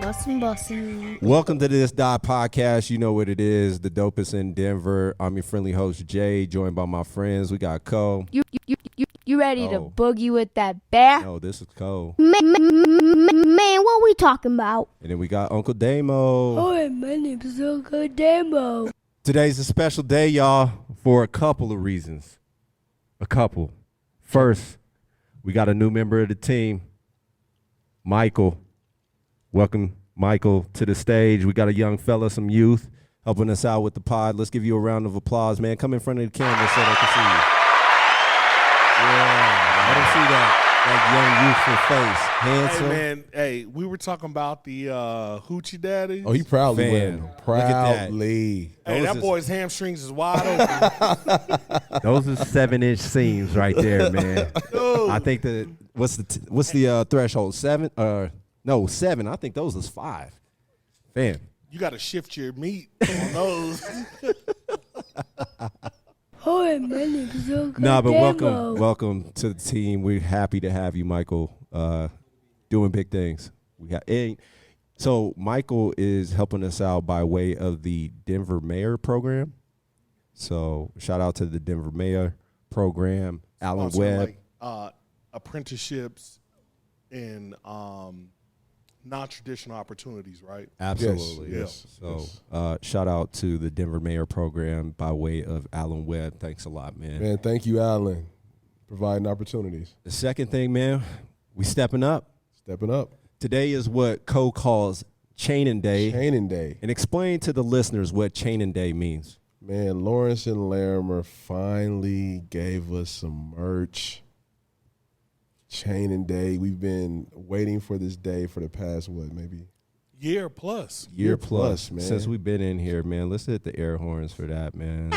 Bussin'. Welcome to this.podcast. You know what it is, the dopest in Denver. I'm your friendly host, Jay, joined by my friends. We got Cole. You ready to boogie with that bear? No, this is Cole. Man, what we talking about? And then we got Uncle Damo. Hi, my name is Uncle Damo. Today's a special day, y'all, for a couple of reasons. First, we got a new member of the team, Michael. Welcome, Michael, to the stage. We got a young fella, some youth, helping us out with the pod. Let's give you a round of applause, man. Come in front of the camera so they can see you. Yeah, let them see that young, youthful face. Handsome. Hey, man, we were talking about the hoochie daddy. Oh, he proudly wearing them. Look at that. Proudly. Hey, that boy's hamstrings is wide open. Those are 7-inch seams right there, man. Dude. I think what's the threshold? 7? No, 7. I think those is 5. Fam. You got to shift your meat on those. Hi, my name is Uncle But Damo. welcome to the team. We're happy to have you, Michael, doing big things. So Michael is helping us out by way of the Denver Mayor program. So shout out to the Denver Mayor program, Alan Also, Webb. like, apprenticeships and non-traditional opportunities, right? Absolutely. Yes. So shout out to the Denver Mayor program by way of Alan Webb. Thanks a lot, man. Man, thank you, Alan, providing opportunities. The second thing, man, we stepping up. Stepping up. Today is what Cole calls Chainin' Day. Chainin' Day. And explain to the listeners what Chainin' Day means. Man, Lawrence and Larimer finally gave us some merch. Chainin' Day. We've been waiting for this day for the past, maybe? Year plus, man. Since we've been in here, man. Let's hit the air horns for that, man.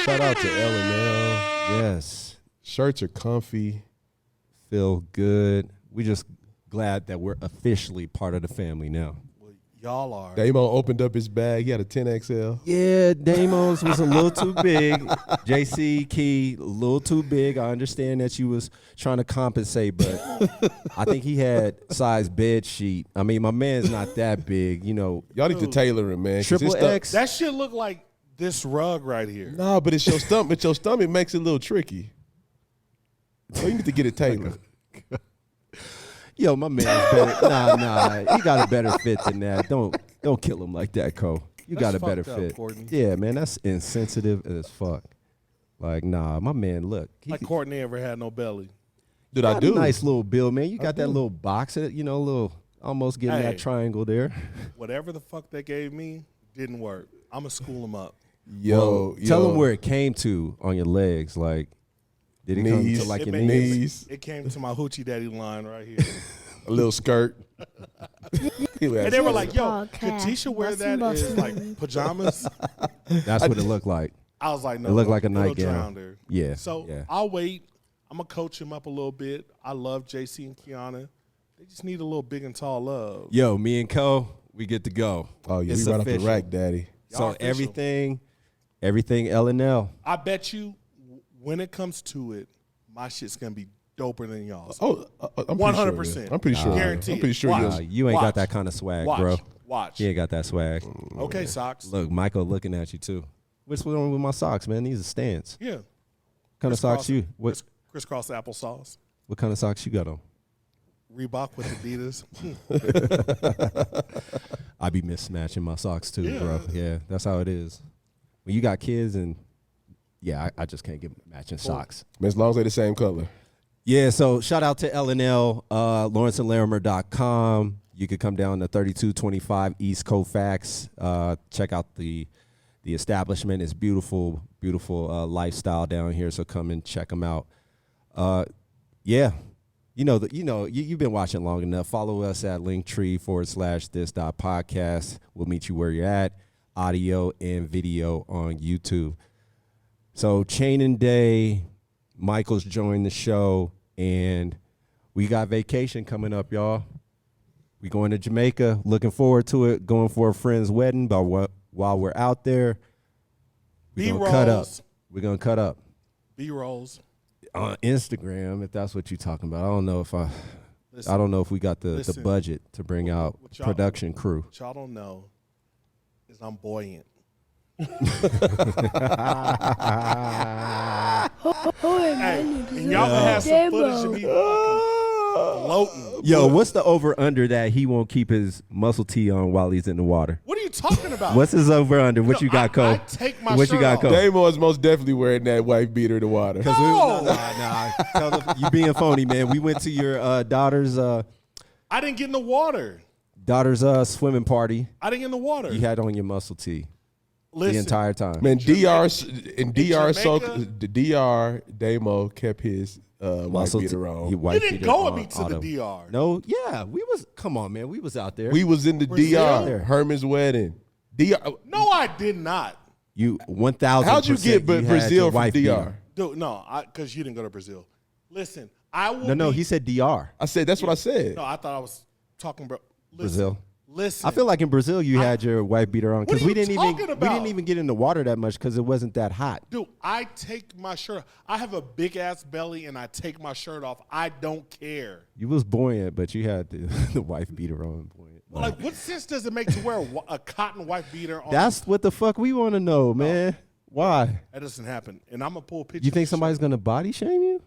Shout out to L&L. Yes. Shirts are comfy. Feel good. We just glad that we're officially part of the family now. well, y'all are. Damo opened up his bag. He had a 10XL. Yeah, Damo's was a little too big. JC Key, a little too big. I understand that you was trying to compensate, but I think he had size bed sheet. I mean, my man's not that big, you know. Y'all need to tailor him, man. 'cause Triple his stuff- X. That shit look like this rug right here. Nah, but it's your stomach. But your stomach makes it a little tricky. So you need to get it tailored. Yo, my man's better. Nah. He got a better fit than that. Don't kill him like that, Cole. You got That's a better fucked up, fit. Courtney. Yeah, man, that's insensitive as fuck. Like, nah, my man, look. Like Courtney ever had no belly. Dude, got I do. a nice little build, man. You got that do. little box, little almost getting Hey. that triangle there. Whatever the fuck they gave me didn't work. I'm going to school them up. Yo, Tell him where it came to on your legs. Like, did it come Knees. to like It your made- knees? It came to my hoochie daddy line right here. a little skirt. And they were like, yo, could Podcast. Tisha wear that as like pajamas? That's what it looked like. I was like, no. It looked like a it'll nightgown. drown her. Yeah. So yeah. I'll wait. I'm going to coach him up a little bit. I love JC and Kiana. They just need a little big and tall love. Yo, me and Co, we get to go. Oh, yeah, It's we right off the official. rack, daddy. Y'all So official. everything L&L. I bet you when it comes to it, my shit's going to be doper than y'all's. Oh, I'm 100%. I'm pretty sure. Guaranteed. I'm pretty sure. Watch. yours- You ain't got Watch. that kind of swag, Watch. bro. Watch. He ain't got that swag. Okay, socks. Look, Michael looking at you too. What's going on with my socks, man? These are stands. Yeah. What kind of socks you? What Crisscross applesauce. kind of socks you got on? Reebok with Adidas. I be mismatching my socks too, Yeah. bro. Yeah, that's how it is. When you got kids and I just can't get matching socks. Man, as long as they're the same color. Yeah, so shout out to L&L, LawrenceandLarimer.com. You could come down to 3225 East Colfax. Check out the establishment. It's beautiful, beautiful lifestyle down here. So come and check them out. Yeah, you've been watching long enough. Follow us at linktree/this.podcast. We'll meet you where you're at. Audio and video on YouTube. So Chainin' Day. Michael's joined the show, and we got vacation coming up, y'all. We going to Jamaica. Looking forward to it. Going for a friend's wedding, but while we're out there, we're going to cut up. B-rolls. We're going to cut up. B-rolls. On Instagram, if that's what you're talking about. I don't know if I I don't know if we got the Listen. budget to bring out What y'all- production crew. What y'all don't know is I'm buoyant. Hi, Hey, my name and is y'all can have some Damo. footage of me fucking floating. Yo, what's the over under that he won't keep his muscle tee on while he's in the water? What are you talking about? What's his over under? What you got, Cole? I take my What shirt you got, off. Cole? Damo is most definitely wearing that white beater in the water. No. Tell them, you being phony, man. We went to your daughter's I didn't get in the water. swimming party. I didn't get in the water. You had on your muscle tee Listen, the entire time. Man, DR so Jamaica- the DR Damo kept his white Muscle beater tee. on. He white you didn't beater go with on me to the autumn. DR. No, yeah, we was. Come on, man, we was out there. We was in the Brazil? DR, Herman's wedding. DR. No, I did not. you 1,000%. How'd you get had Brazil your from wife DR? beater. Dude, no, because you didn't go to Brazil. Listen, I will. No, be- he said DR. I said that's what I said. No, I thought I was talking about Brazil. Listen, I feel like in Brazil you had your white beater on because What are we you didn't talking about? even get in the water that much because it wasn't that hot. dude, I take my shirt. I have a big ass belly, and I take my shirt off. I don't care. You was buoyant, but you had the wife beater on. Buoyant. Like, what sense does it make to wear a cotton white beater on? That's what the fuck we want to know, man. Why? That doesn't happen. And I'm gonna pull a picture. You think of the somebody's shirt. gonna body shame you?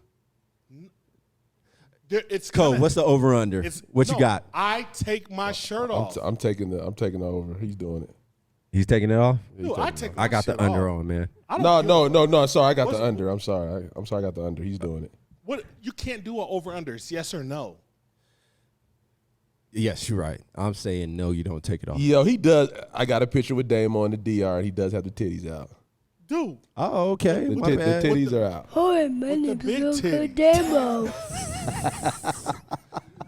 It's Cole, gonna- what's the over under? it's- What you no, got? I take my shirt off. I'm taking the over. He's doing it. He's taking it off. Dude, I take. My I got the shit under off. on, man. I don't No. Sorry, I got What's- the under. I'm sorry. I got the under. He's doing it. What you can't do an over under. It's yes or no. Yes, you're right. I'm saying no. You don't take it off. Yo, he does. I got a picture with Damo on the DR, and he does have the titties out. Dude, Oh, okay. The, My the bad. titties are out. Hi, my name big is Uncle titties. Damo.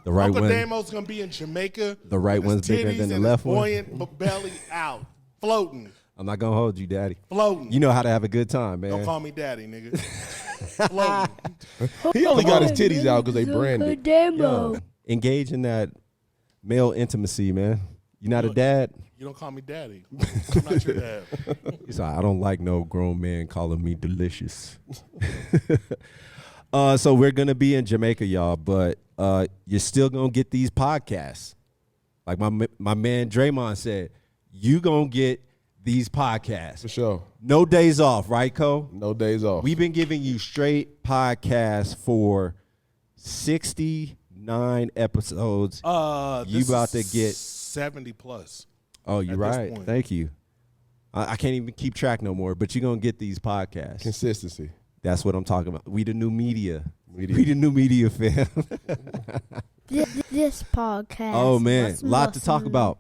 The right Uncle one. Damo's gonna be in Jamaica. The right with his one's bigger titties than the and left his one. buoyant belly out, floating, I'm not gonna hold you, Daddy. floating. You know how to have a good time, man. Don't call me daddy, nigga. Floating. He only got his Hi, titties my out because they name is Uncle branded. Damo. Engage in that male intimacy, man. You not a dad? You don't call me daddy. I'm not your dad. He's like, I don't like no grown man calling me delicious. So we're gonna be in Jamaica, y'all, but you're still gonna get these podcasts. Like my man Draymond said, you gonna get these podcasts. For sure. No days off, right, Cole? No days off. We've been giving you straight podcasts for 69 episodes. You This about to is get 70 plus. Oh, you're at this right. point. Thank you. I can't even keep track no more, but you're going to get these podcasts. Consistency. That's what I'm talking about. We the new media. Media. We the new media, fam. This podcast. Oh, man. must A lot to listen. talk about.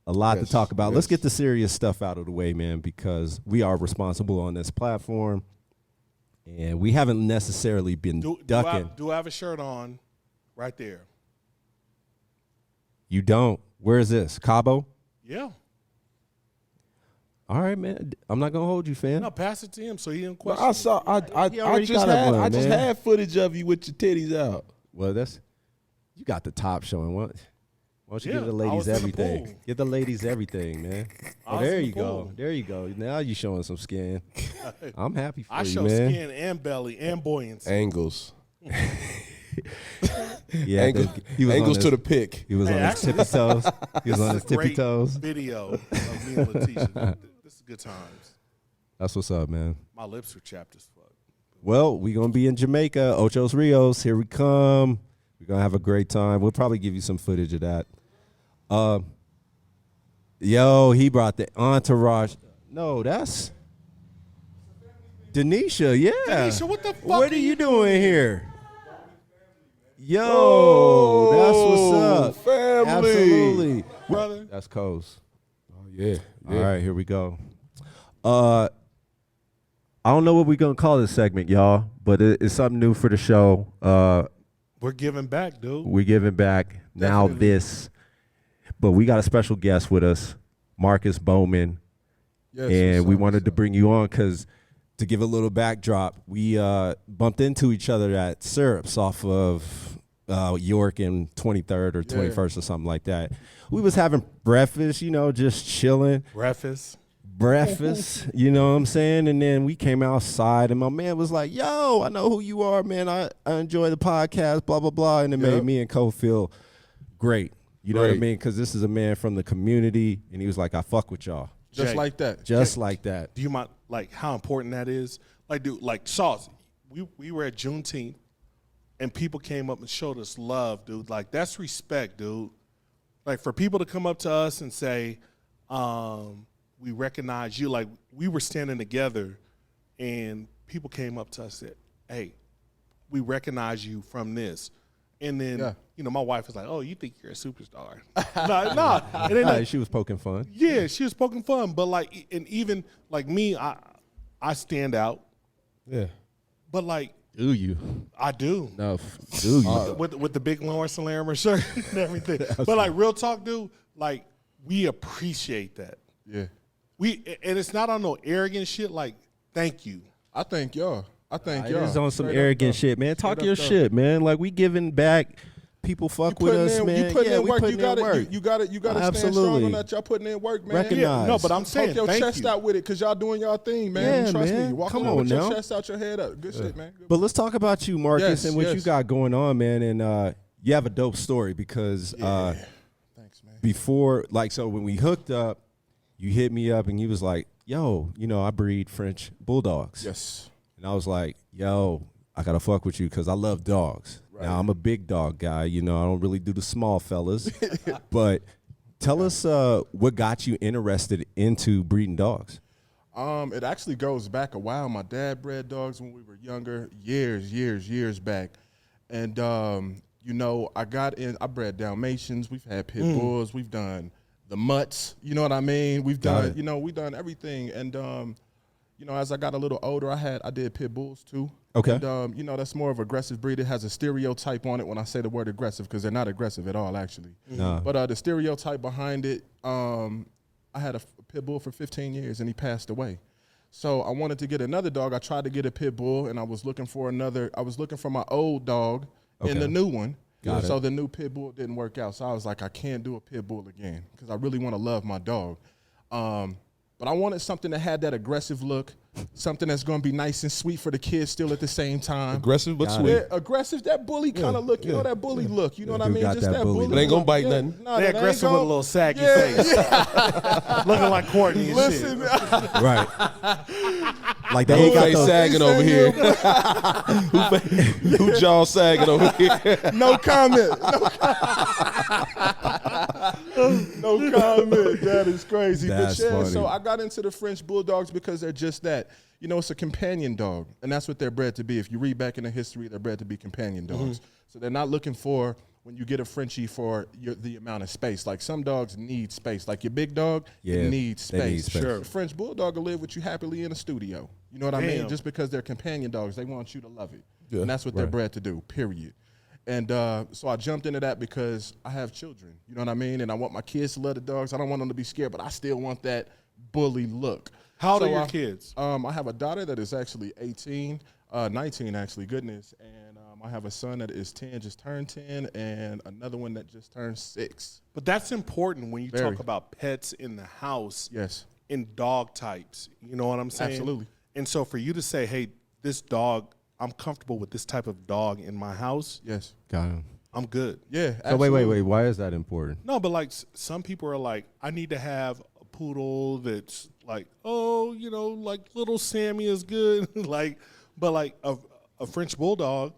A lot Yes, to talk about. Let's yes. get the serious stuff out of the way, man, because we are responsible on this platform, and we haven't necessarily been ducking. Do I have a shirt on right there? You don't. Where is this? Cabo? Yeah. All right, man. I'm not going to hold you, fam. No, pass it to him so he didn't Well, question. I saw. He I already just got had. one, I just man. had footage of you with your titties out. Well, you got the top showing. Why don't you Yeah, give the I ladies was in the everything? pool. Give the ladies everything, man. I Oh, was there in the you go. pool. There you go. Now you showing some skin. I'm happy for I you, show man. skin and belly and buoyancy. Angles. Yeah, Angles. he was Angles on to his, the pick. He was Hey, on his actually, tippy toes. He was on This his is a tippy great toes. video of me and Letitia. This is good times. That's what's up, man. My lips are chapped as fuck. Well, we're going to be in Jamaica, Ocho Rios. Here we come. We're going to have a great time. We'll probably give you some footage of that. Yo, he brought the entourage. No, that's Denisha, yeah. Denisha, what the fuck What are are you you doing here? Yo, that's what's up. Family. Absolutely. Brother. That's Coast. Oh yeah. All right, here we go. I don't know what we're going to call this segment, y'all, but it's something new for the show. We're giving back, dude. We're giving back now Definitely. this. But we got a special guest with us, Marcus Bowman. Yes, And we wanted to bring you on because to give a little backdrop, we bumped into each other at Syrups off of York and 23rd or 21st or something like that. We was having breakfast, just chilling. Breakfast. breakfast, you know what I'm saying? And then we came outside, and my man was like, yo, I know who you are, man. I enjoy the podcast, blah, blah, blah. And it made me and Cole feel great. You know what I mean? Because this is a man from the community, and he was like, I fuck with y'all. Just Jay, like that. Just like that. Do you mind, like, how important that is? Like, dude, like, Sauce, we were at Juneteenth, and people came up and showed us love, dude. Like, that's respect, dude. Like, for people to come up to us and say, we recognize you. Like, we were standing together, and people came up to us and said, hey, we recognize you from this. And then, you know, my wife was like, oh, you think you're a superstar. No. It ain't like, She was poking fun. yeah, she was poking fun. But, like, and even, like, me, I stand out. Yeah. But, like, Do you? I do. No, do you? With the big Lawrence Larimer shirt and everything. But, like, real talk, dude, like, we appreciate that. Yeah. And it's not on no arrogant shit. Like, thank you. I thank y'all. It is on some Straight arrogant up, though. shit, man. Talk Straight your up, though. shit, man. Like, we giving back. People fuck with us, man. You putting in we work. putting You got in work. it. You got it. You got to stand Absolutely. strong on that. Y'all putting in work, man. Recognize. Yeah, no, but I'm saying Poke your thank chest you. out with it because y'all doing y'all thing, man. Yeah, Trust man. me. Walk Come around on with now. your chest out, your head up. Good shit, man. Good. But let's talk about you, Marcus, Yes, and what you yes. got going on, man. And you have a dope story because Thanks, man. before, like, so when we hooked up, you hit me up and you was like, yo, you know, I breed French bulldogs. Yes. And I was like, yo, I got to fuck with you because I love dogs. Right. Now, I'm a big dog guy. You know, I don't really do the small fellas. But tell us what got you interested into breeding dogs. It actually goes back a while. My dad bred dogs when we were younger, years back. And, you know, I bred Dalmatians. We've had pit bulls. We've done the mutts. You know what I mean? We've done, you know, we've done everything. And, you know, as I got a little older, I did pit bulls too. Okay. And, you know, that's more of an aggressive breed. It has a stereotype on it when I say the word aggressive because they're not aggressive at all, actually. No. But the stereotype behind it, I had a pit bull for 15 years and he passed away. So I wanted to get another dog. I tried to get a pit bull and I was looking for my old dog and the new one. Got it. So the new pit bull didn't work out. So I was like, I can't do a pit bull again because I really want to love my dog. But I wanted something that had that aggressive look, something that's going to be nice and sweet for the kids still at the same time. Aggressive but Got sweet. Yeah, aggressive, that bully kind of look. You know that bully look. You know what I dude mean? got Just that that bully bully. It ain't gonna look. bite nothing. No, They that ain't aggressive with a gonna- little saggy Yeah. face. Looking like Courtney and Listen, shit. Right. Like, they ain't got Face those. sagging over here. Who jaw sagging over here? no comment. No comment. That is crazy. That's But yeah, funny. so I got into the French Bulldogs because they're just that. You know, it's a companion dog, and that's what they're bred to be. If you read back in the history, they're bred to be companion dogs. So they're not looking for, when you get a Frenchie, for the amount of space. Like some dogs need space. Like your big dog, Yeah, it needs they need space. space. Sure. The French Bulldog will live with you happily in a studio. You know what I mean? Damn. Just because they're companion dogs, they want you to love it. Yeah, And that's what they're right. bred to do, period. And so I jumped into that because I have children. You know what I mean? And I want my kids to love the dogs. I don't want them to be scared, but I still want that bully look. How old So are your I- kids? I have a daughter that is actually 18, 19 actually, goodness. And I have a son that is 10, just turned 10, and another one that just turned 6. But that's important when you Very. talk about pets in the house Yes, in dog types. You know what I'm saying? Absolutely. And so for you to say, hey, this dog, I'm comfortable with this type of dog in my house, yes. Got him. I'm good. Yeah, So absolutely. wait. Why is that important? No, but like some people are like, I need to have a poodle that's like, oh, you know, like little Sammy is good. but a French bulldog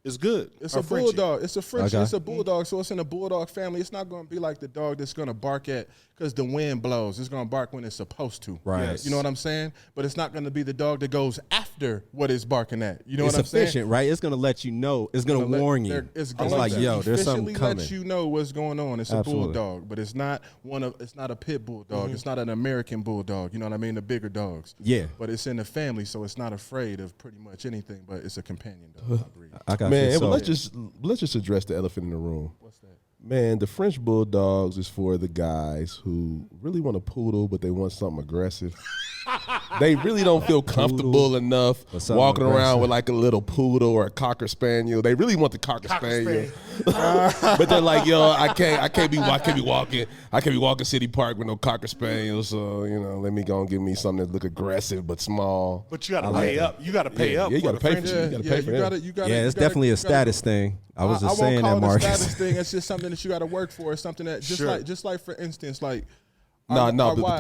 is good. It's Or a Frenchie. bulldog. It's a Frenchie. Okay. It's a bulldog. So it's in a bulldog family. It's not going to be like the dog that's going to bark at because the wind blows. It's going to bark when it's supposed to. Right. Yes. You know what I'm saying? But it's not going to be the dog that goes after what it's barking at. You know It's what I'm saying? efficient, right? It's going to let you know. It's going to warn you. It's It's going like, to yo, there's something efficiently coming. let you know what's going on. It's Absolutely. a bulldog, but it's not it's not a pit bulldog. It's not an American bulldog. You know what I mean? The bigger dogs. Yeah. But it's in the family, so it's not afraid of pretty much anything. But it's a companion dog. I breed. I got Man, you. but So, let's just address the elephant in the room. What's that? Man, the French Bulldogs is for the guys who really want a poodle, but they want something aggressive. they really don't feel comfortable enough Or something walking around aggressive. with like a little poodle or a cocker spaniel. They really want the cocker spaniel, but they're like, yo, I can't be walking City Park with no cocker spaniel. So let me go and give me something that look aggressive but small. But you got to pay up. You got to pay up. Yeah, you for got to the pay for Frenchies. it. You got to pay for it. Yeah, it's definitely a status thing. I was just saying won't that, call it a Marcus. status thing. It's just something that you got to work for. It's something that just like for instance, like. But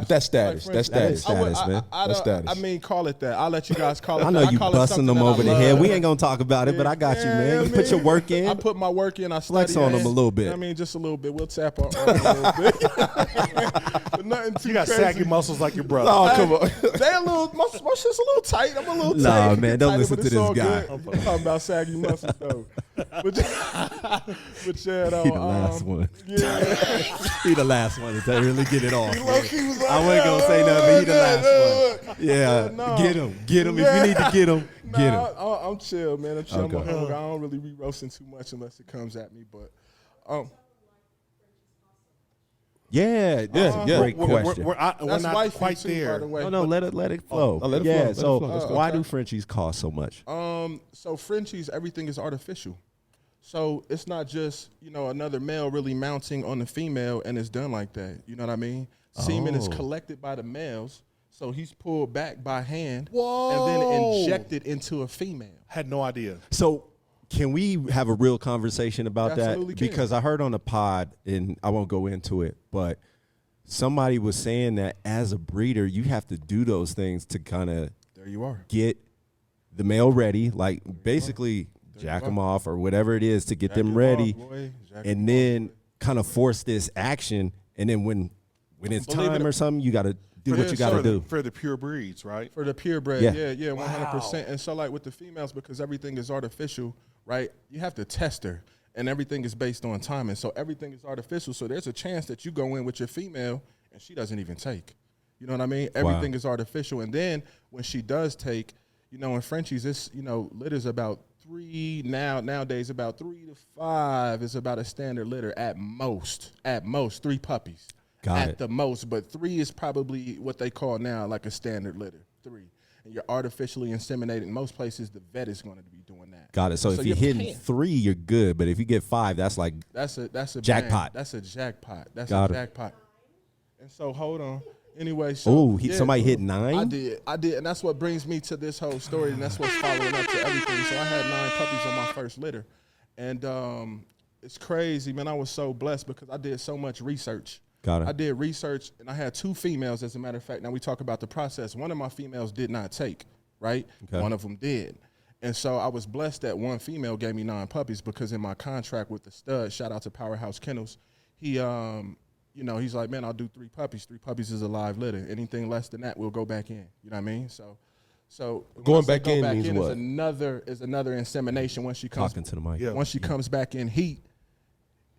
that's status. That's status. Man. That's status. I mean, call it that. I'll let you guys call it. I know you call it busting something them that I over the love. head. We ain't gonna talk about it, but I got you, man. You put your work in. I put my work in. I Flex study on them it. a little bit. I mean, just a little bit. We'll tap on a little bit. But nothing too You got crazy. saggy muscles like your brother. Oh, come on. They a little. My shit's a little tight. I'm a little tight. Nah, man, don't Tighter, listen but to it's this all guy. good. I'm talking about saggy muscles though. But yeah, though. He the last one. Yeah. He the last one to really get it off. Low-key was like, I wasn't gonna say nothing, but he the last one. Yeah, no. get him. If you need to get him, get him. Nah, I'm chill, man. I'm chill. Okay. I'm a hog. I don't really be roasting too much unless it comes at me. But Yeah, great question. We're that's not wifey quite too, by there. the way. No, let it flow. let it Yeah, flow, let it so flow. Let's go. why do Frenchies cost so much? So Frenchies, everything is artificial. So it's not just, another male really mounting on the female and it's done like that. You know what I mean? Semen is collected by the males. So he's pulled back by hand and then injected into a female. Had no idea. So can we have a real conversation about Absolutely that? can. Because I heard on the pod, and I won't go into it, but somebody was saying that as a breeder, you have to do those things to kind of There you are. get the male ready, like basically jack them off or whatever it is to get them ready, and then kind of force this action. And then when it's Believe time it- or something, you got to do what you got to do. For the pure breeds, right? For the purebred, Yeah. yeah, 100%. And so, like with the females, because everything is artificial, right? You have to test her, and everything is based on timing. So everything is artificial. So there's a chance that you go in with your female, and she doesn't even take. You know what I mean? Everything is artificial. And then when she does take, in Frenchies, it's litter's about 3 nowadays. About 3 to 5 is about a standard litter at most. At most, 3 puppies. Got at it. the most, but 3 is probably what they call now like a standard litter. 3, and you're artificially inseminated. In most places, the vet is going to be doing that. Got it. So if you're you're hitting paying. 3, you're good. But if you get 5, that's like That's a Jackpot. bang. That's a jackpot. That's Got a it. jackpot. And so hold on. Anyway, so oh, somebody hit 9. I did, and that's what brings me to this whole story, and that's what's following up to everything. So I had 9 puppies on my first litter, and it's crazy, man. I was so blessed because I did so much research. Got it. I did research, and I had 2 females, as a matter of fact. Now we talk about the process. One of my females did not take, right? Okay. One of them did. And so I was blessed that one female gave me 9 puppies because in my contract with the stud, shout out to Powerhouse Kennels, he, he's like, man, I'll do 3 puppies. 3 puppies is a live litter. Anything less than that, we'll go back in. You know what I mean? So when Going I say back in means is what? another insemination once she comes. Talking to the mic. Yeah. Once she comes back in heat,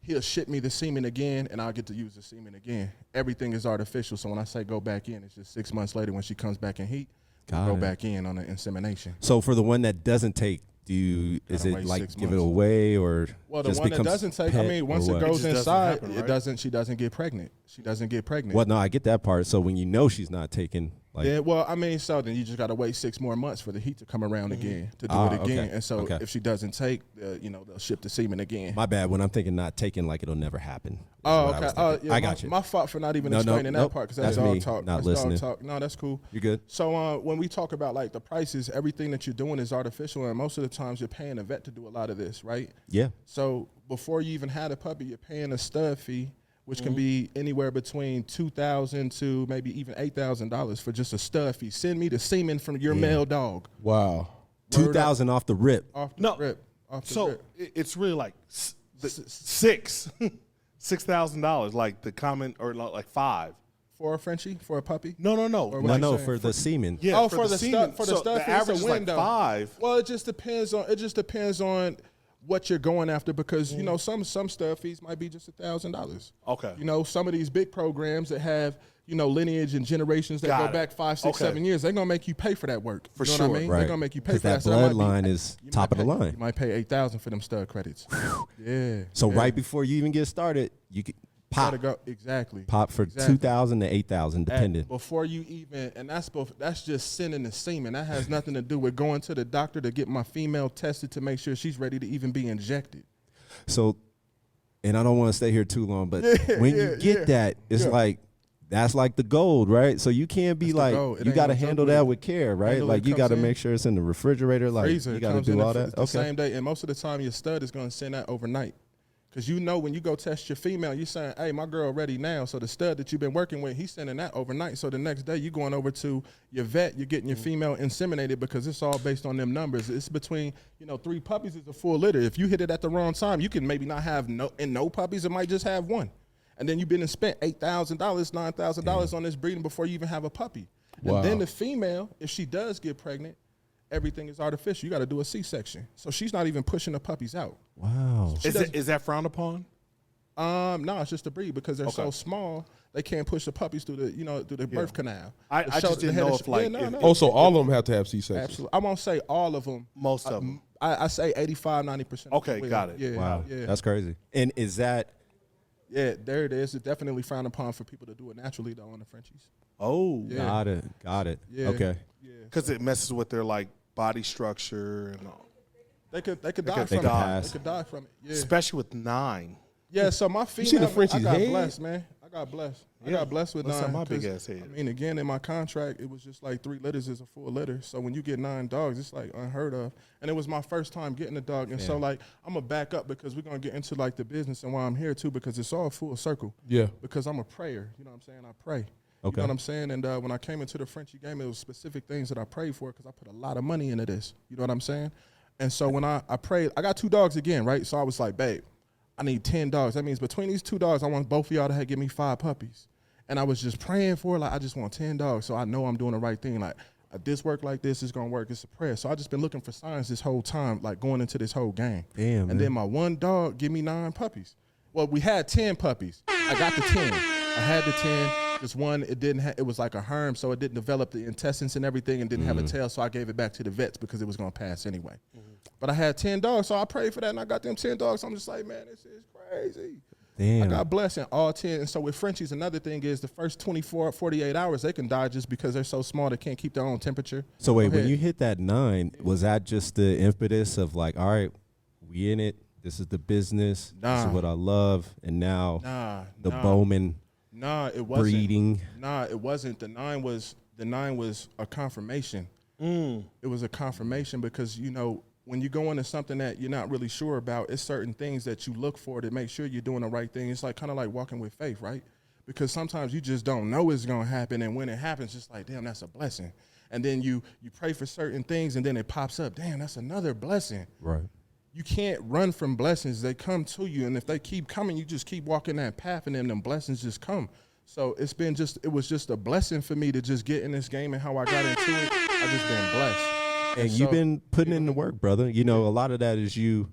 he'll ship me the semen again, and I'll get to use the semen again. Everything is artificial, so when I say go back in, it's just 6 months later when she comes back in heat, we'll go back in on the insemination. So for the one that doesn't take, is it wait like 6 give it months. away or Well, the just one that becomes doesn't take, pet, once or it what? goes It just doesn't inside, happen, it right? doesn't. She doesn't get pregnant. She doesn't get pregnant. Well, no, I get that part. So when you know she's not taking, like, Yeah, well, so then you just got to wait 6 more months for the heat to come around again to do it again. okay, And so okay. if she doesn't take, they'll ship the semen again. my bad. When I'm thinking not taking, like it'll never happen. is Oh, what I okay. was thinking. Yeah, I got you. My fault for not even No, explaining that nope. part because That's that's dog me talk. not That's listening. dog talk. No, that's cool. You good? So when we talk about like the prices, everything that you're doing is artificial, and most of the times you're paying a vet to do a lot of this, right? Yeah. So before you even had a puppy, you're paying a stud fee, which Mm-hmm. can be anywhere between $2,000 to maybe even $8,000 for just a stud fee. Send me the semen from your male dog. Wow. 2,000 off the rip. Off the No. rip. Off the So rip. it's really like $6,000, like the common, or like 5. For a Frenchie, for a puppy. No. Or No, what no, you saying? for the semen. Yeah, Oh, for the semen. for the So stuff, the average is like 5. Well, it just depends on what you're going after because some stuff fees might be just $1,000. Okay. Some of these big programs that have lineage and generations that Got go it. back 5, 6, Okay. 7 years. They're gonna make you pay for that work. For you know what I sure. mean? Right. They're gonna make you pay 'Cause for that. that So it might bloodline be- is you top might of the pay- line. You might pay $8,000 for them stud credits. Yeah. So yeah. right before you even get started, you Pop. Gotta go exactly. Pop for Exactly. 2,000 to 8,000, depending. Before you even, and that's just sending the semen. That has nothing to do with going to the doctor to get my female tested to make sure she's ready to even be injected. So, and I don't want to stay here too long, but when you get that, it's like, that's like the gold, right? So you can't be like, you got to handle that with care, right? Like you got to make sure it's in the refrigerator. Like Freezer, you got to do all that. The same day, and most of the time your stud is going to send that overnight. Because you know when you go test your female, you're saying, hey, my girl ready now. So the stud that you've been working with, he's sending that overnight. So the next day you're going over to your vet, you're getting your female inseminated because it's all based on them numbers. It's between, 3 puppies is a full litter. If you hit it at the wrong time, you can maybe not have no puppies. It might just have one. And then you've been and spent $8,000, $9,000 on this breeding before you even have a puppy. Wow. And then the female, if she does get pregnant, everything is artificial. You got to do a C-section. So she's not even pushing the puppies out. Wow. Is that frowned upon? No, it's just a breed because they're so small they can't push the puppies through the birth canal. I just didn't know if like so all of them have to have C-sections. Absolutely. I won't say all of them. Most of them. I say 85-90%. Okay, got it. Yeah, Wow. Yeah. That's crazy. And is that? Yeah, there it is. It's definitely frowned upon for people to do it naturally though on the Frenchies. Oh, Yeah. Got it. Yeah. Okay. Yeah. because it messes with their like body structure and all. They could die could from it. pass. They could die from it. Yeah. Especially with 9. Yeah, so my female, see the Frenchie's I got head? blessed, man. I got blessed. I got blessed with Let's 9. have my 'cause, big ass head. I mean, again, in my contract, it was just like 3 litters is a full litter. So when you get 9 dogs, it's like unheard of. And it was my first time getting a dog. And so like, I'm going to back up because we're going to get into like the business and why I'm here too, because it's all full circle. Yeah. Because I'm a prayer. You know what I'm saying? I pray. You Okay. know what I'm saying? And when I came into the Frenchie game, it was specific things that I prayed for because I put a lot of money into this. You know what I'm saying? And so when I prayed, I got 2 dogs again, right? So I was like, babe, I need 10 dogs. That means between these 2 dogs, I want both of y'all to give me 5 puppies. And I was just praying for it, like, I just want 10 dogs. So I know I'm doing the right thing. Like, this work like this is going to work. It's a prayer. So I just been looking for signs this whole time, like going into this whole game. Damn, And man. then my 1 dog give me 9 puppies. Well, we had 10 puppies. I got the 10. I had the 10. This one, it was like a herm, so it didn't develop the intestines and everything and didn't have a tail, so I gave it back to the vets because it was going to pass anyway. But I had 10 dogs, so I prayed for that, and I got them 10 dogs. I'm just like, man, this is crazy. Damn. I got blessed in all 10. And so with Frenchies, another thing is the first 24, 48 hours, they can die just because they're so small they can't keep their own temperature. So wait, Go when ahead. you hit that 9, was that just the impetus of like, all right, we in it. This is the business. This Nah. is what I love. And now the Nah. Bowman Nah, it wasn't. breeding. Nah, it wasn't. The 9 was a confirmation. It was a confirmation because, when you go into something that you're not really sure about, it's certain things that you look for to make sure you're doing the right thing. It's like kind of like walking with faith, right? Because sometimes you just don't know it's going to happen. And when it happens, it's like, damn, that's a blessing. And then you pray for certain things and then it pops up. Damn, that's another blessing. Right. You can't run from blessings. They come to you. And if they keep coming, you just keep walking that path and then them blessings just come. So it was just a blessing for me to just get in this game and how I got into it. I just been blessed. And so, you've been putting in the work, brother. A lot of that is you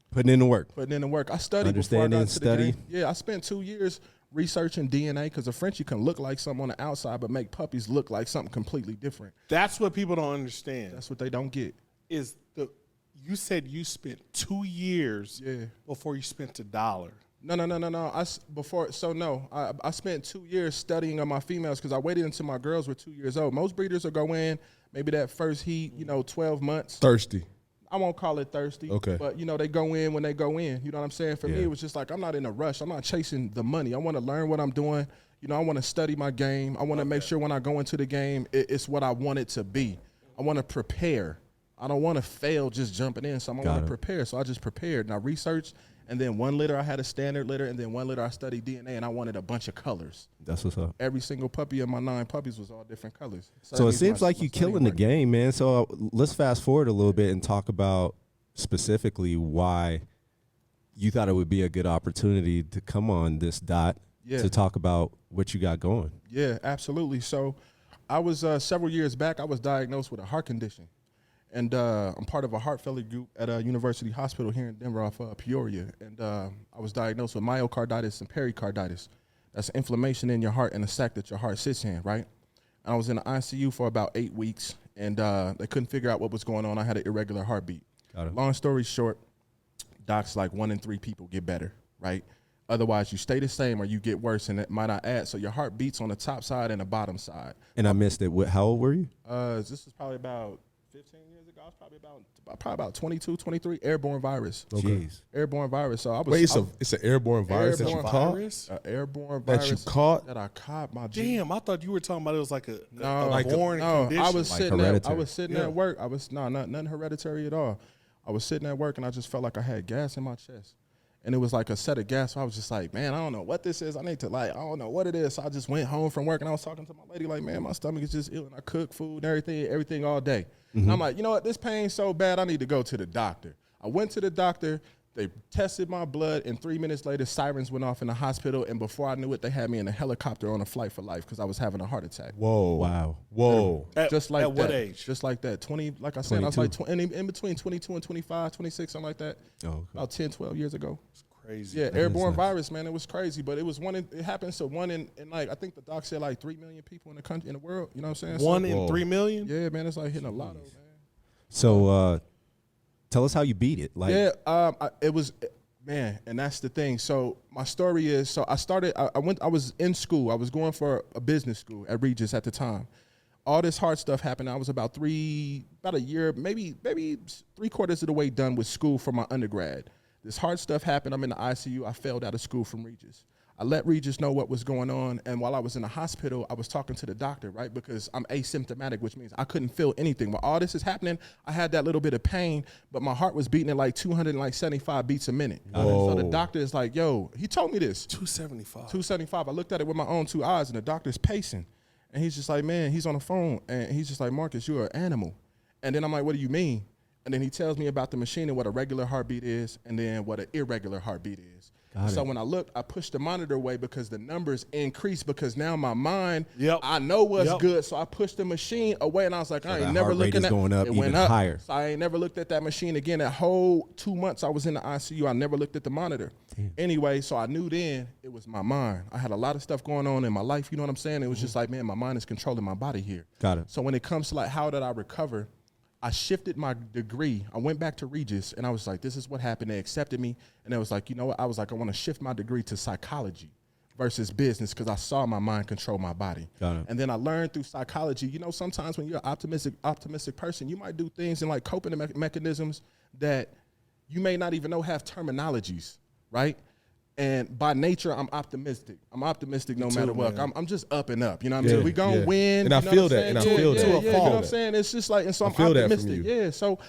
putting in the work. Putting in the work. I studied before I Understanding, got to the study. game. Yeah, I spent 2 years researching DNA because a Frenchie can look like something on the outside but make puppies look like something completely different. That's what people don't understand. That's what they don't get. You said you spent 2 years before you spent $1. No. I spent 2 years studying on my females because I waited until my girls were 2 years old. Most breeders will go in maybe that first heat, 12 months. Thirsty. I won't call it thirsty. Okay. But, they go in when they go in. You know what I'm saying? For me, Yeah. it was just like I'm not in a rush. I'm not chasing the money. I want to learn what I'm doing. I want to study my game. I want to make sure when I go into the game, it's what I want it to be. I want to prepare. I don't want to fail just jumping in. So I want to prepare. So I just prepared. And I researched. And then 1 litter, I had a standard litter. And then 1 litter, I studied DNA. And I wanted a bunch of colors. That's what's up. Every single puppy of my 9 puppies was all different colors. So that it means seems my like you study killing the worked. game, man. So let's fast forward a little bit and talk about specifically why you thought it would be a good opportunity to come on this dot to talk about what you got going. Yeah, absolutely. So I was several years back, I was diagnosed with a heart condition. And I'm part of a heart failure group at a university hospital here in Denver off Peoria. And I was diagnosed with myocarditis and pericarditis. That's inflammation in your heart and the sac that your heart sits in, right? And I was in the ICU for about 8 weeks, and they couldn't figure out what was going on. I had an irregular heartbeat. Got it. Long story short, docs like 1 in 3 people get better, right? Otherwise, you stay the same or you get worse, and it might not add. So your heart beats on the top side and the bottom side. And I missed it. How old were you? This is probably about 15 years ago. I was probably about 22, 23. Airborne virus. Jeez. Airborne virus. So I was. Wait, it's an airborne virus that you Airborne caught? Virus? Airborne That virus you caught? that I caught. My G. Damn, I thought you were talking about it was like a No, born no. condition. I was Like sitting. I hereditary. was sitting Yeah. at work. I was nothing hereditary at all. I was sitting at work and I just felt like I had gas in my chest. And it was like a set of gas. So I was just like, man, I don't know what this is. I don't know what it is. So I just went home from work and I was talking to my lady like, man, my stomach is just ill. And I cook food and everything all day. And I'm like, you know what? This pain's so bad, I need to go to the doctor. I went to the doctor. They tested my blood, and 3 minutes later, sirens went off in the hospital. And before I knew it, they had me in a helicopter on a flight for life because I was having a heart attack. Whoa. Wow. Whoa. Just like at that. what age? Just like that. 20, like I said, I was 22. like in between 22 and 25, 26, something like that. Oh, okay. About 10, 12 years ago. Crazy. Yeah, is airborne nuts. virus, man. It was crazy, but it was it happens to one in like, I think the doc said like 3 million people in the country, in the world. You know what I'm saying? One So, in 3 million? yeah, man, it's like hitting a lotto, man. So tell us how you beat it. Like, It was, man, and that's the thing. So my story is, so I was in school. I was going for a business school at Regis at the time. All this hard stuff happened. I was about a year, maybe 3/4 of the way done with school for my undergrad. This hard stuff happened. I'm in the ICU. I failed out of school from Regis. I let Regis know what was going on, and while I was in the hospital, I was talking to the doctor, right? Because I'm asymptomatic, which means I couldn't feel anything. While all this is happening, I had that little bit of pain, but my heart was beating at like 275 beats a minute. So the doctor is like, yo, he told me this. 275. 275. I looked at it with my own 2 eyes, and the doctor's pacing. And he's just like, man, he's on the phone, and he's just like, Marcus, you're an animal. And then I'm like, what do you mean? And then he tells me about the machine and what a regular heartbeat is, and then what an irregular heartbeat is. So when I looked, I pushed the monitor away because the numbers increased, because now my mind, I know what's good. So I pushed the machine away, and I was like, I ain't that never heart rate looking is at going up it. even Went up. higher. So I ain't never looked at that machine again. That whole 2 months I was in the ICU, I never looked at the monitor. Anyway, so I knew then it was my mind. I had a lot of stuff going on in my life. You know what I'm saying? It was just like, man, my mind is controlling my body here. Got it. So when it comes to like, how did I recover? I shifted my degree. I went back to Regis, and I was like, this is what happened. They accepted me, and it was like, you know what? I was like, I want to shift my degree to psychology versus business, because I saw my mind control my body. Got it. And then I learned through psychology, you know, sometimes when you're an optimistic person, you might do things in like coping mechanisms that you may not even know have terminologies, right? And by nature, I'm optimistic. I'm optimistic no matter what. I'm just up and up. You know what I'm saying? We gonna win. And I you know feel what I'm that, and I saying? feel that. You know what I'm that. saying? It's just like, and so I'm feel that from optimistic. you. Yeah. So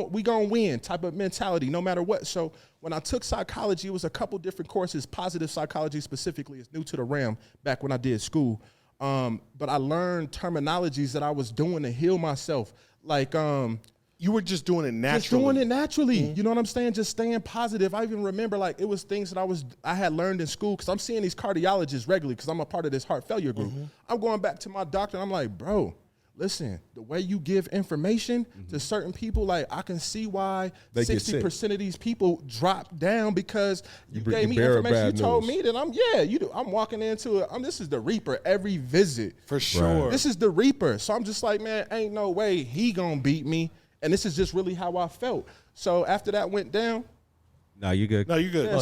we gonna win type of mentality no matter what. So when I took psychology, it was a couple different courses. Positive psychology specifically is new to the realm back when I did school. But I learned terminologies that I was doing to heal myself. Like, You were just doing it naturally. just doing it naturally. You know what I'm saying? Just staying positive. I even remember like it was things that I had learned in school, because I'm seeing these cardiologists regularly because I'm a part of this heart failure group. I'm going back to my doctor and I'm like, bro, listen, the way you give information to certain people, like I can see why They get 60% of these people drop down, because you You gave me bear information. You bad told news. me that I'm walking into it. This is the Reaper every visit. For sure. This is the Reaper. So I'm just like, man, ain't no way he gonna beat me. And this is just really how I felt. So after that went down, no, you good. No, you're good.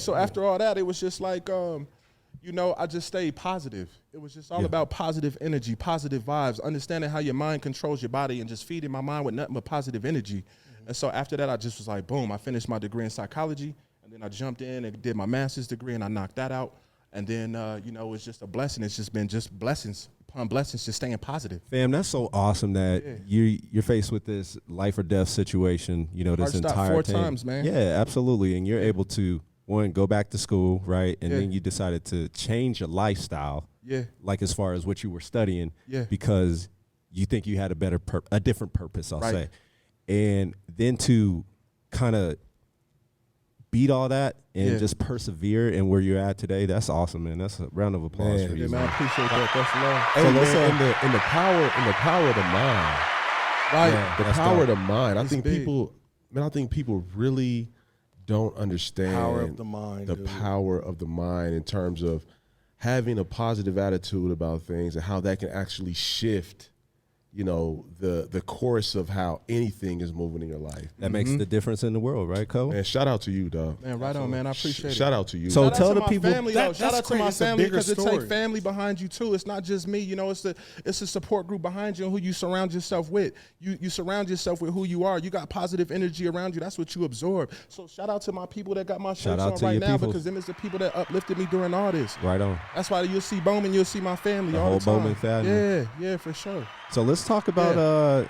so after all that, it was just like, you know, I just stayed positive. It was just all about positive energy, positive vibes, understanding how your mind controls your body, and just feeding my mind with nothing but positive energy. And so after that, I just was like, boom, I finished my degree in psychology, and then I jumped in and did my master's degree, and I knocked that out. And then, you know, it's just a blessing. It's just been just blessings upon blessings, just staying positive. Fam, that's so awesome that you're faced with this life or death situation, you know, this Heart stopped entire 4 thing. times, man. Yeah, absolutely. And you're able to, one, go back to school, right? And Yeah. then you decided to change your lifestyle, Yeah. like as far as what you were studying, Yeah. because you think you had a different purpose, I'll Right. say. And then to kind of beat all that and just persevere in where you're at today, that's awesome, man. That's a round of applause Man. for you. Yeah, man, I man. appreciate that. That's love. Hey, So man, let's, in the power of the mind. Right. Yeah. The That's power dope. of the mind. I It's think big. people really don't understand Power of the mind, The dude. power of the mind in terms of having a positive attitude about things and how that can actually shift you know, the course of how anything is moving in your life. That makes the difference in the world, right, Cole? Man, shout out to you, dog. Man, right on, man. I appreciate it. Shout out to you. So Shout out tell to the my people. family, though. Shout that's out to my crazy. It's a family bigger because it story. takes family behind you too. It's not just me. You know, it's a support group behind you and who you surround yourself with. You surround yourself with who you are. You got positive energy around you. That's what you absorb. So shout out to my people that got my Shout shirts out on to right your now peoples. because them is the people that uplifted me during all this. Right on. That's why you'll see Bowman, you'll see my family The all whole the time. Bowman family. Yeah, for sure. So let's talk about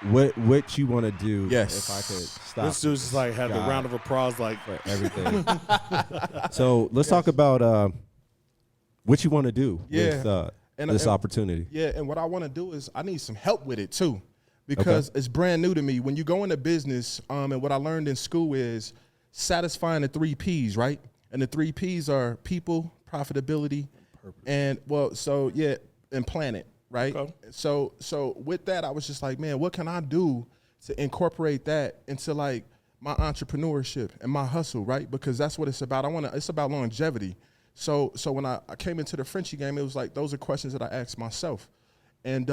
what you want to do. Yes. If I could stop. This dude's just like had the God. round of applause, like For everything. So let's talk about what you want to do with this opportunity. Yeah, and what I want to do is I need some help with it too, because it's brand new to me. When you go into business, and what I learned in school is satisfying the 3 Ps, right? And the 3 Ps are people, profitability, and and planet, right? Okay. So with that, I was just like, man, what can I do to incorporate that into like my entrepreneurship and my hustle, right? Because that's what it's about. It's about longevity. So when I came into the Frenchie game, it was like those are questions that I asked myself. And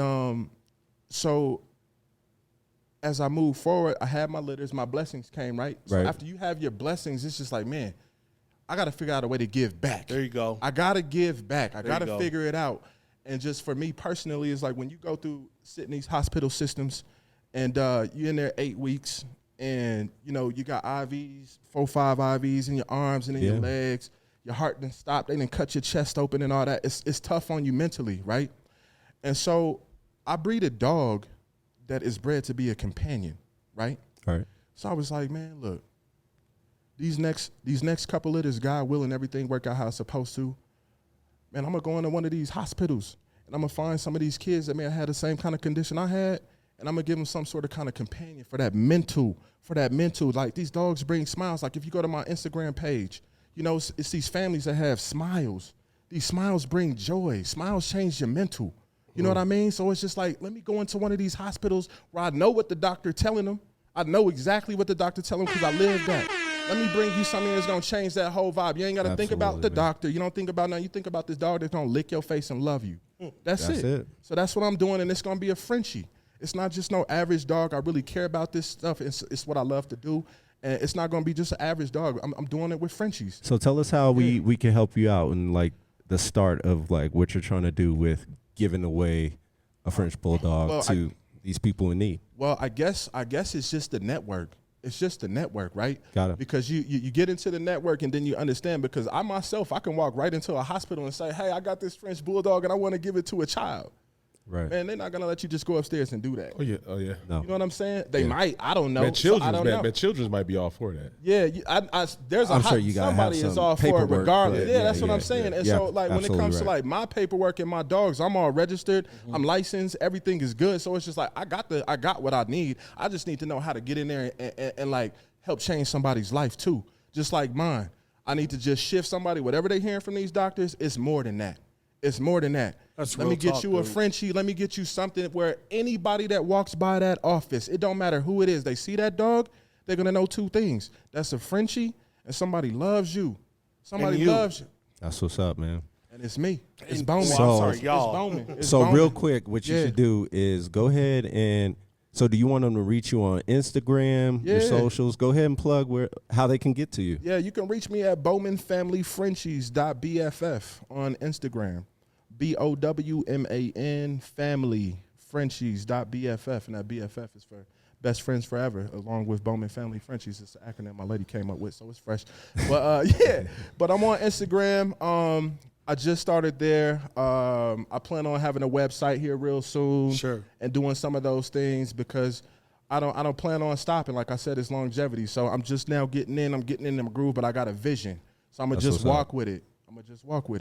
so as I moved forward, I had my litters, my blessings came, right? So Right. after you have your blessings, it's just like, man, I got to figure out a way to give back. there you go. I got to give back. I There you got to go. figure it out. And just for me personally, it's like when you go through sitting these hospital systems and you're in there 8 weeks and, you know, you got IVs, 4, 5 IVs in your arms and in your Yeah. legs. Your heart didn't stop. They didn't cut your chest open and all that. It's tough on you mentally, right? And so I breed a dog that is bred to be a companion, right? All right. So I was like, man, look, these next couple litters, God willing, everything work out how it's supposed to. Man, I'm gonna go into one of these hospitals and I'm gonna find some of these kids that may have had the same kind of condition I had, and I'm gonna give them some sort of kind of companion for that mental. Like these dogs bring smiles. Like if you go to my Instagram page, you know, it's these families that have smiles. These smiles bring joy. Smiles change your mental. You know what I mean? So it's just like, let me go into one of these hospitals where I know what the doctor telling them. I know exactly what the doctor telling them because I lived that. Let me bring you something that's going to change that whole vibe. You ain't got to think about the Absolutely, man. doctor. You don't think about nothing. You think about this dog that's going to lick your face and love you. That's That's it. So that's what I'm doing, and it's going to be a Frenchie. It's not just no average dog. I really care about this stuff. It's what I love to do, and it's not going to be just an average dog. I'm doing it with Frenchies. So tell us how we can help you out and like the start of like what you're trying to do with giving away a French bulldog Well, to these people in need. Well, I guess it's just the network. It's just the network, right? Got it. Because you get into the network and then you understand, because I myself, I can walk right into a hospital and say, hey, I got this French bulldog and I want to give it to a child. Right. Man, they're not going to let you just go upstairs and do that. Oh yeah. No. You know what I'm saying? They might. I don't know. Man, So I children's don't man, know. man, children's might be all for that. Yeah, there's a I'm sure you gotta have somebody is some all for it paperwork, regardless. but Yeah, yeah, that's what yeah, I'm saying. yeah. And Yeah, so, like, when it absolutely comes to right. like my paperwork and my dogs, I'm all registered. I'm licensed. Everything is good. So it's just like I got what I need. I just need to know how to get in there and like help change somebody's life too, just like mine. I need to just shift somebody. Whatever they hearing from these doctors, it's more than that. It's more than that. That's Let real me get talk, you a dude. Frenchie. Let me get you something where anybody that walks by that office, it don't matter who it is, they see that dog, they're going to know 2 things. That's a Frenchie and somebody loves you. Somebody you. loves you. That's what's up, man. And it's me. It's Bowman. So- I'm sorry, It's y'all. Bowman. It's So Bowman. real quick, what you Yeah. should do is go ahead and so do you want them to reach you on Instagram, your Yeah. socials? Go ahead and plug how they can get to you. Yeah, you can reach me at bowmanfamilyfrenchies.bff on Instagram. BOWMAN family Frenchies.bff, and that BFF is for best friends forever, along with Bowman Family Frenchies. It's the acronym my lady came up with, so it's fresh. But yeah, but I'm on Instagram. I just started there. I plan on having a website here real soon. Sure. And doing some of those things because I don't plan on stopping. Like I said, it's longevity. So I'm just now getting in. I'm getting in the groove, but I got a vision. So I'm gonna That's just what's up. walk with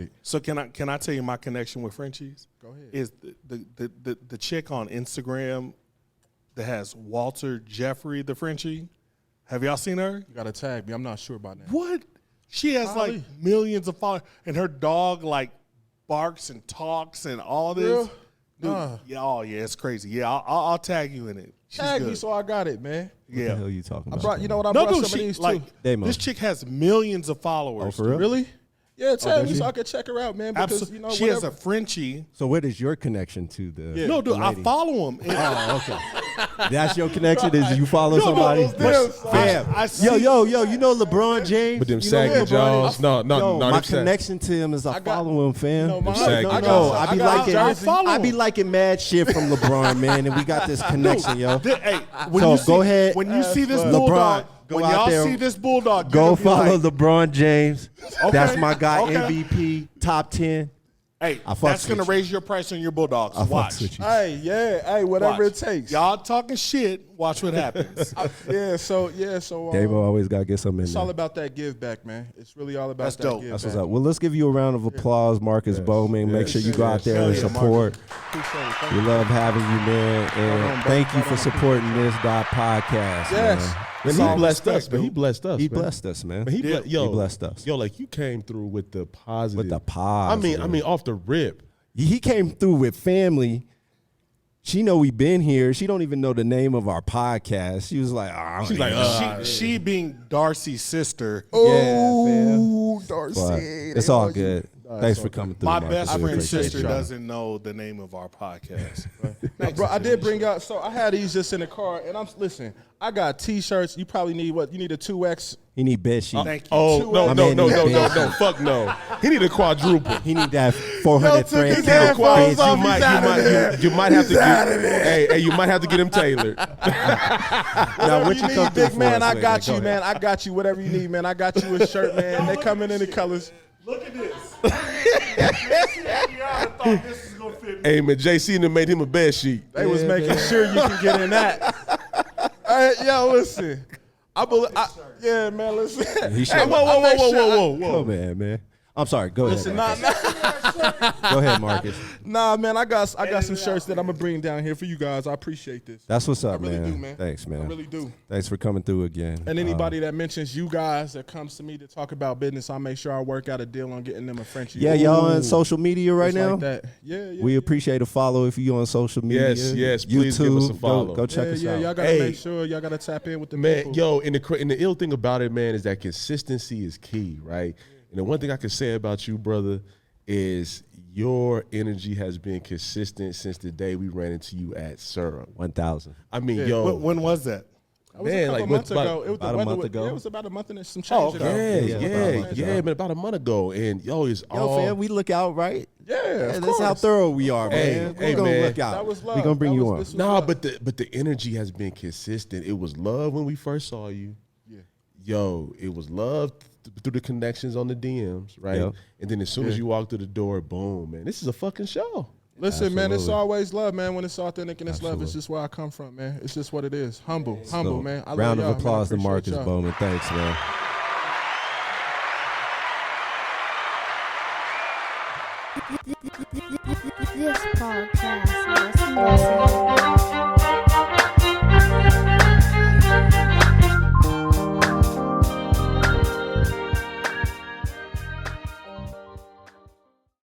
it. So can I tell you my connection with Frenchies? Go ahead. Is the chick on Instagram that has Walter Jeffrey the Frenchie? Have y'all seen her? You gotta tag me. I'm not sure about that. What? She has like Golly. millions of followers, and her dog like barks and talks and all this. Real? Dude, Nah. yeah, oh yeah, it's crazy. Yeah, I'll tag you in it. She's Tag good. me so I got it, man. What the Yeah. hell are you talking about? You know what? I No, brought dude, some of she these like too. Damo. this chick has millions of followers. Oh, for real? Really? Yeah, tell me does so she? I could check her out, man. Because Absolutely. you know, She has whatever. a Frenchie. So what is your connection to the? Yeah. No, dude, I lady? follow him. Oh, okay. That's your connection. Is you follow somebody? Fam. I see- Yo, you know LeBron James? With them You know saggy LeBron jaws. is? No, Yo, my them sag- connection to him is I follow him, fam. No, mine- saggy I jaws. No, got- I be I got liking, jersey. I be liking mad shit from LeBron, man, and we got this connection, yo. Hey, when So you see, go ahead. When you see this LeBron, bulldog, go when out y'all there, see this bulldog, Go you're gonna be follow like, LeBron James. That's my guy, Okay. MVP, top 10. Hey, I fucks that's gonna with you. raise your price on your bulldogs. I fucks Watch. with you. Hey, yeah, hey, whatever Watch. it takes. Y'all talking shit. Watch what happens. Yeah, so Damo always got to get something in it's all there. about that give back, man. It's really all about That's that dope. give That's back. what's up. Well, let's give you a round of applause, Marcus Bowman. Make sure you go out there and Hell yeah, support. Appreciate it. Thank We you. love having you, man. And Right on, thank you right for on. supporting this.podcast. Yes. Man. Man, It's he all blessed respect, us, man. He dude. blessed us. He man. blessed us, man. Man, he blessed us. Yo, like you came through with the positive. With the I mean, positive. off the rip. He came through with family. She know we been here. She don't even know the name of our podcast. She was like, oh, She's like, she being Darcy's sister. Oh, Darcy. But it's all good. Thanks for coming through. My Marcus. best We friend's appreciate sister you. doesn't know the name of our podcast. Now, bro, I did bring out. So I had these just in the car, and listen. I got T-shirts. You probably need what? You need a 2X. He need bed sheet. Thank you. Oh no, My no, man no, needs no, no, bed no, fuck no. He need a quadruple. He need that 400 thread. his headphones count. off. You might have to get. Hey, you might have to get him tailored. Now, what you you need, come through big for man, us I with, got man? you, Go man. ahead. I got you. Whatever you need, man. I got you a shirt, man. They come in the colors. Look at this. I thought this was gonna fit. Hey man, JC done made him a bed sheet. They was making sure you can get in that. Hey, yo, listen. Yeah, man, listen. He should- Hey, Whoa. Oh, man. I'm sorry. Go Listen, ahead. nah, Go ahead, Marcus. nah, man, I got some shirts that I'm gonna bring down here for you guys. I appreciate this. That's what's up, I really man. do, man. Thanks, man. I really do. Thanks for coming through again. And anybody that mentions you guys that comes to me to talk about business, I make sure I work out a deal on getting them a Frenchie. Yeah, y'all on social media right Just now? like that. Yeah. We appreciate a follow if you on social media. Yes, please YouTube, give us a follow. Go check us out. Y'all gotta Hey. make sure y'all gotta tap in with the Man, people. yo, and the ill thing about it, man, is that consistency is key, right? And the one thing I can say about you, brother, is your energy has been consistent since the day we ran into you at Syrup. 1,000. I mean, yo, When was that? That was man, a couple like, months about- ago. It was about a the weather month was- ago? Yeah, it was about a month and some change ago. yeah, man, about a month ago, and yo, it's Yo, all. fam, we look out, right? Yeah, of That's how course. thorough we are, Hey, man. hey, We're going to man. look out. That was love. We're going to bring That you was- on. this was Nah, love. but the energy has been consistent. It was love when we first saw you. Yeah. Yo, it was love through the connections on the DMs, right? Yep. And then as soon as you walk through the door, boom, man, this is a fucking show. Listen, man, it's Absolutely. always love, man. When it's authentic and it's love, it's Absolutely. just where I come from, man. It's just what it is. Humble, So, man. I love round of y'all, man. I applause to appreciate Marcus y'all. Bowman. Thanks, man. This podcast.